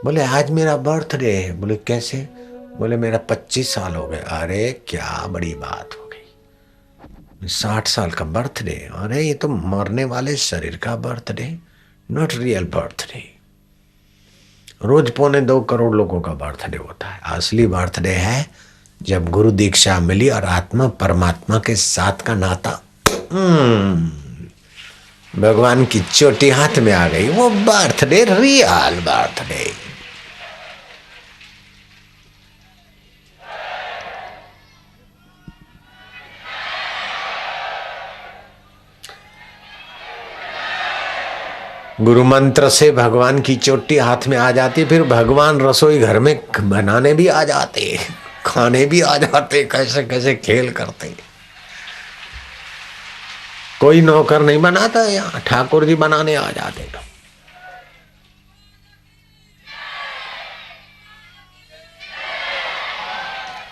बोले आज मेरा बर्थडे है। बोले कैसे? बोले मेरा 25 साल हो गए। अरे क्या बड़ी बात हो गई, 60 साल का बर्थडे? अरे ये तो मरने वाले शरीर का बर्थडे, नॉट रियल बर्थडे। रोज 2.25 करोड़ लोगों का बर्थडे होता है। असली बर्थडे है जब गुरु दीक्षा मिली और आत्मा परमात्मा के साथ का नाता भगवान की चोटी हाथ में आ गई, वो बर्थडे रियल बर्थडे। गुरु मंत्र से भगवान की चोटी हाथ में आ जाती, फिर भगवान रसोई घर में बनाने भी आ जाते, खाने भी आ जाते, कैसे कैसे खेल करते। कोई नौकर नहीं बनाता यहाँ, ठाकुर जी बनाने आ जाते। तो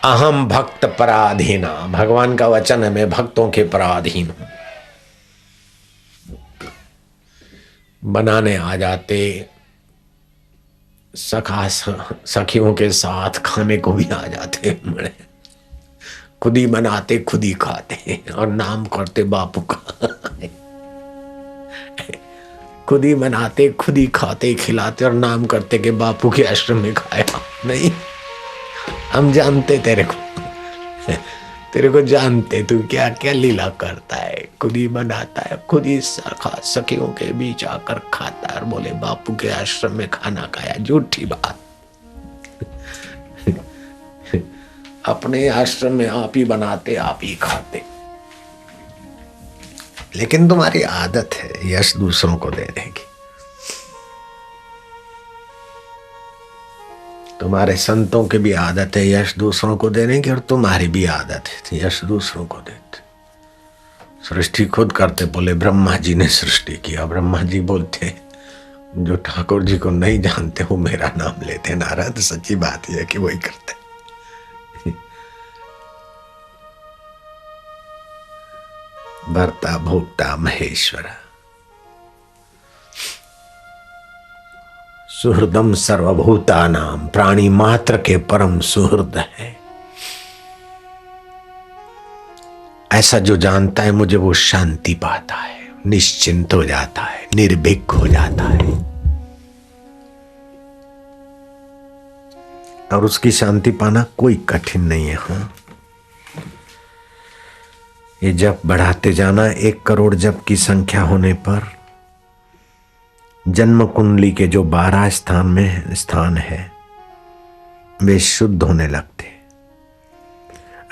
अहम भक्त पराधीना, भगवान का वचन है मैं भक्तों के पराधीन हूं। बनाने आ जाते, सखियों के साथ खाने को भी आ जाते, बड़े खुद ही बनाते खुद ही खाते और नाम करते बापू का। खुद ही बनाते खुद ही खाते खिलाते और नाम करते कि बापू के आश्रम में खाया। नहीं, हम जानते तेरे को जानते तू क्या क्या लीला करता है। खुद ही बनाता है, खुद ही सखियों के बीच आकर खाता है और बोले बापू के आश्रम में खाना खाया। झूठी बात। अपने आश्रम में आप ही बनाते आप ही खाते, लेकिन तुम्हारी आदत है यश दूसरों को देने की। तुम्हारे संतों की भी आदत है यश दूसरों को देने की, और तुम्हारी भी आदत है यश दूसरों को देते। सृष्टि खुद करते, बोले ब्रह्मा जी ने सृष्टि किया। ब्रह्मा जी बोलते जो ठाकुर जी को नहीं जानते वो मेरा नाम लेते। नारद, सच्ची बात यह है कि वही करते। भर्ता भोक्ता महेश्वर, सुहृदम सर्वभूता नाम, प्राणी मात्र के परम सुहृद है। ऐसा जो जानता है मुझे वो शांति पाता है, निश्चिंत हो जाता है, निर्भीक हो जाता है। और उसकी शांति पाना कोई कठिन नहीं है। हाँ, ये जप बढ़ाते जाना। 1 करोड़ जप की संख्या होने पर जन्म कुंडली के जो 12 स्थान है वे शुद्ध होने लगते।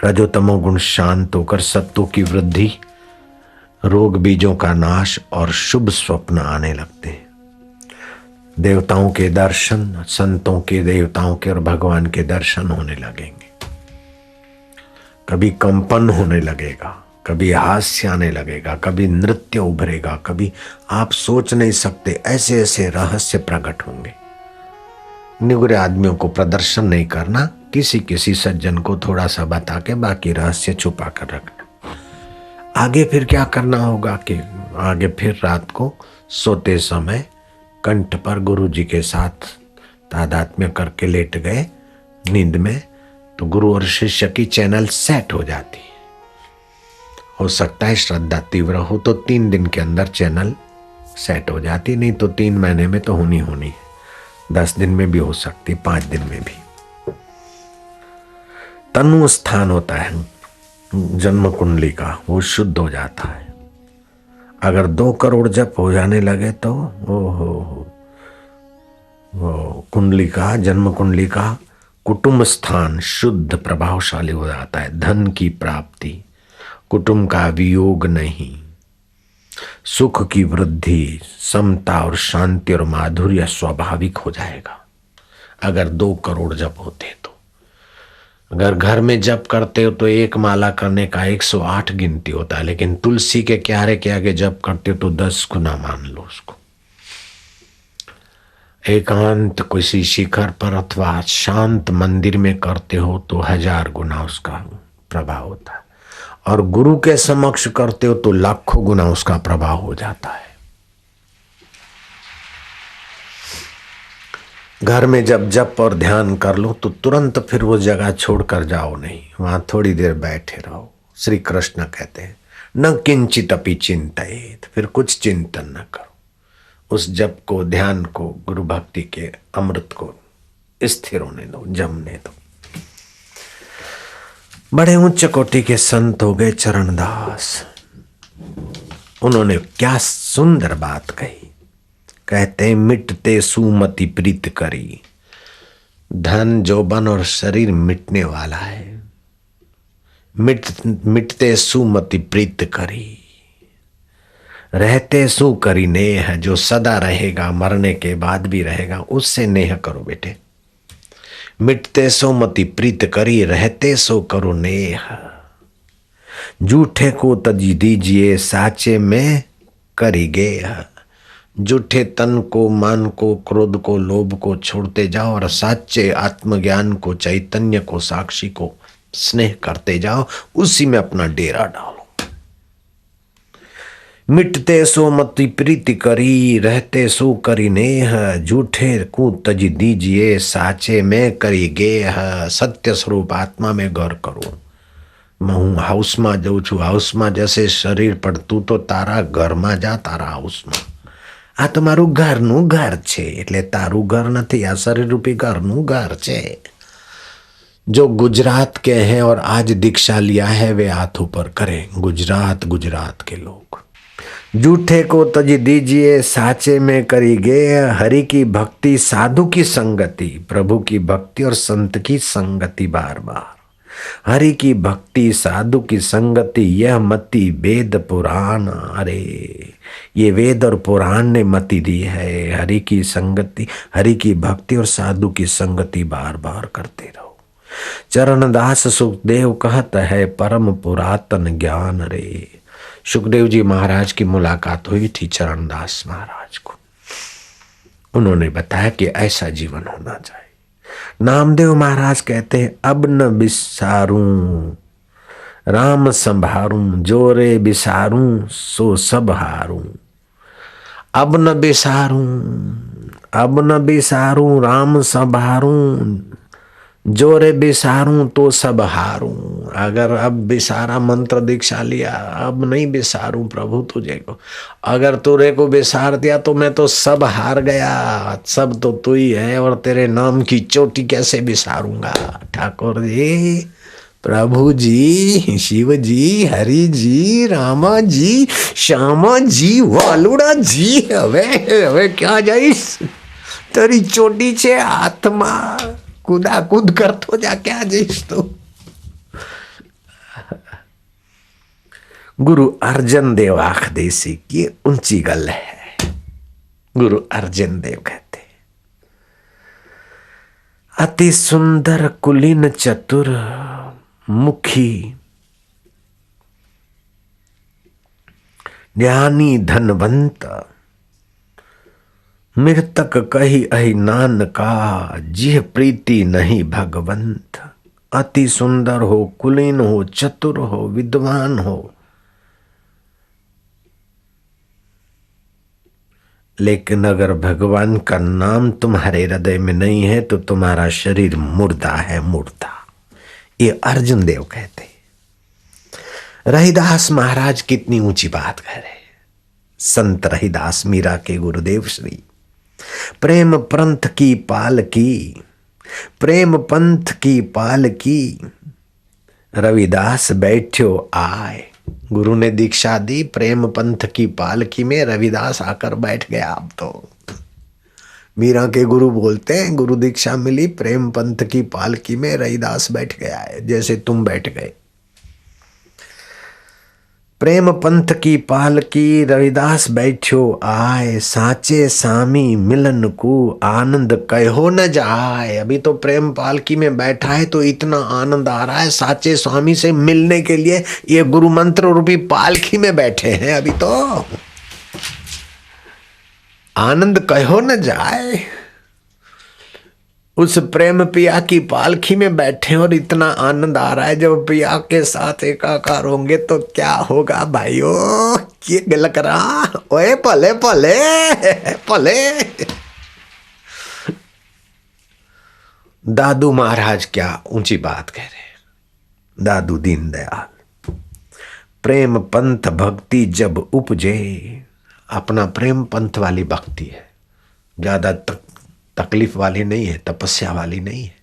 रजोतमो गुण शांत होकर सत्वों की वृद्धि, रोग बीजों का नाश और शुभ स्वप्न आने लगते। देवताओं के दर्शन, संतों के, देवताओं के और भगवान के दर्शन होने लगेंगे। कभी कंपन होने लगेगा, कभी हास्य आने लगेगा, कभी नृत्य उभरेगा, कभी आप सोच नहीं सकते ऐसे ऐसे रहस्य प्रकट होंगे। निगुरे आदमियों को प्रदर्शन नहीं करना, किसी किसी सज्जन को थोड़ा सा बता के बाकी रहस्य छुपा कर रखना। आगे फिर क्या करना होगा कि आगे फिर रात को सोते समय कंठ पर गुरु जी के साथ तादात्म्य करके लेट गए नींद में, तो गुरु और शिष्य की चैनल सेट हो जाती है। हो सकता है श्रद्धा तीव्र हो तो 3 दिन के अंदर चैनल सेट हो जाती, नहीं तो 3 महीने में तो होनी है। 10 दिन में भी हो सकती, 5 दिन में भी। तनु स्थान होता है जन्म कुंडली का, वो शुद्ध हो जाता है। अगर 2 करोड़ जप हो जाने लगे तो वो कुंडली का, जन्म कुंडली का कुटुंब स्थान शुद्ध प्रभावशाली हो जाता है। धन की प्राप्ति, कुटुंब का वियोग नहीं, सुख की वृद्धि, समता और शांति और माधुर्य स्वाभाविक हो जाएगा अगर 2 करोड़ जप होते तो। अगर घर में जप करते हो तो 1 माला करने का 108 गिनती होता है, लेकिन तुलसी के क्यारे के आगे जप करते हो तो 10 गुना मान लो उसको। एकांत किसी शिखर पर अथवा शांत मंदिर में करते हो तो 1000 गुना उसका प्रभाव होता है, और गुरु के समक्ष करते हो तो लाखों गुना उसका प्रभाव हो जाता है। घर में जब जप और ध्यान कर लो तो तुरंत फिर वो जगह छोड़कर जाओ नहीं, वहां थोड़ी देर बैठे रहो। श्री कृष्ण कहते हैं न किंचित अपि चिंतयेत, फिर कुछ चिंतन न करो। उस जप को, ध्यान को, गुरु भक्ति के अमृत को स्थिर होने दो, जमने दो। बड़े उच्च कोटि के संत हो गए चरणदास। उन्होंने क्या सुंदर बात कही। कहते मिटते सुमति प्रीत करी। धन जोबन और शरीर मिटने वाला है। मिटते सुमति प्रीत करी, रहते सु करी नेह, जो सदा रहेगा, मरने के बाद भी रहेगा, उससे नेह करो बेटे। मिटते सो मति प्रीत करी, रहते सो करो नेह। झूठे को तजी दीजिए, साचे में करी गेह। झूठे तन को, मान को, क्रोध को, लोभ को छोड़ते जाओ और साचे आत्मज्ञान को, चैतन्य को, साक्षी को स्नेह करते जाओ। उसी में अपना डेरा डालो। मिटते सो मति प्रीति करी, रहते सो करी नेह। झूठे को तज दीजिए, साचे में करी गेह। सत्य स्वरूप आत्मा में घर करो। હું હાઉસમાં જઉં છું, હાઉસમાં જશે શરીર, પણ તું તો તારા ઘરમાં જા, તારા હાઉસમાં। આ તમારું ઘરનું ઘર છે, એટલે તારું ઘર નથી, આ શરીર રૂપી ઘરનું ઘર છે। जो गुजरात के हैं और आज दीक्षा लिया है वे हाथ ऊपर करें। गुजरात, गुजरात के लोग। झूठे को तज दीजिए, साचे में करी गे। हरि की भक्ति, साधु की संगति, प्रभु की भक्ति और संत की संगति बार बार। हरि की भक्ति, साधु की संगति, यह मति वेद पुराण। अरे ये वेद और पुराण ने मति दी है। हरि की संगति, हरि की भक्ति और साधु की संगति बार बार करते रहो। चरणदास सुखदेव कहता है परम पुरातन ज्ञान रे। सुखदेव जी महाराज की मुलाकात हुई थी चरणदास महाराज को। उन्होंने बताया कि ऐसा जीवन होना चाहिए। नामदेव महाराज कहते हैं अब न बिसारूं राम संभारूं, जोरे बिसारूं सो सब हारूं। अब न बिसारूं, अब न बिसारूं राम संभारूं, जोरे बिसारूं तो सब हारूं। अगर अब बिसारा, मंत्र दीक्षा लिया, अब नहीं बिसारूं प्रभु तुझे को। अगर तुरे को बिसार दिया तो मैं तो सब हार गया। सब तो तू ही है और तेरे नाम की चोटी कैसे बिसारूंगा। ठाकुर जी, प्रभु जी, शिव जी, हरि जी, रामा जी, श्यामा जी, वालुड़ा जी, हवे क्या जाइस तेरी चोटी छे आत्मा। कूदा कूद कर तो जा, क्या जईस तू। गुरु अर्जन देव आख देसी की ऊंची गल है। गुरु अर्जन देव कहते अति सुंदर कुलीन चतुर मुखी, ज्ञानी धनवंत, मृतक कही अहि नानका, जिह प्रीति नहीं भगवंत। अति सुंदर हो, कुलीन हो, चतुर हो, विद्वान हो, लेकिन अगर भगवान का नाम तुम्हारे हृदय में नहीं है तो तुम्हारा शरीर मुर्दा है, मुर्दा। ये अर्जुन देव कहते। रहीदास महाराज कितनी ऊंची बात कह रहे। संत रहीदास मीरा के गुरुदेव श्री। प्रेम पंथ की पाल की, प्रेम पंथ की पाल की, रविदास बैठो आए। गुरु ने दीक्षा दी, प्रेम पंथ की पालकी में रविदास आकर बैठ गया। अब तो मीरा के गुरु बोलते हैं गुरु दीक्षा मिली, प्रेम पंथ की पालकी में रविदास बैठ गया है, जैसे तुम बैठ गए। प्रेम पंथ की पालकी रविदास बैठो आए, साचे सामी मिलन को आनंद कहो न जाए। अभी तो प्रेम पालकी में बैठा है तो इतना आनंद आ रहा है, साचे स्वामी से मिलने के लिए ये गुरु मंत्र रूपी पालकी में बैठे हैं। अभी तो आनंद कहो न जाए। उस प्रेम पिया की पालकी में बैठे और इतना आनंद आ रहा है। जब पिया के साथ एकाकार होंगे तो क्या होगा भाइयों। ये गल करा ओए, पले पले पले। दादू महाराज क्या ऊंची बात कह रहे हैं। दादू दीनदयाल, प्रेम पंथ भक्ति जब उपजे, अपना प्रेम पंथ वाली भक्ति है, ज्यादा तकलीफ वाली नहीं है, तपस्या वाली नहीं है।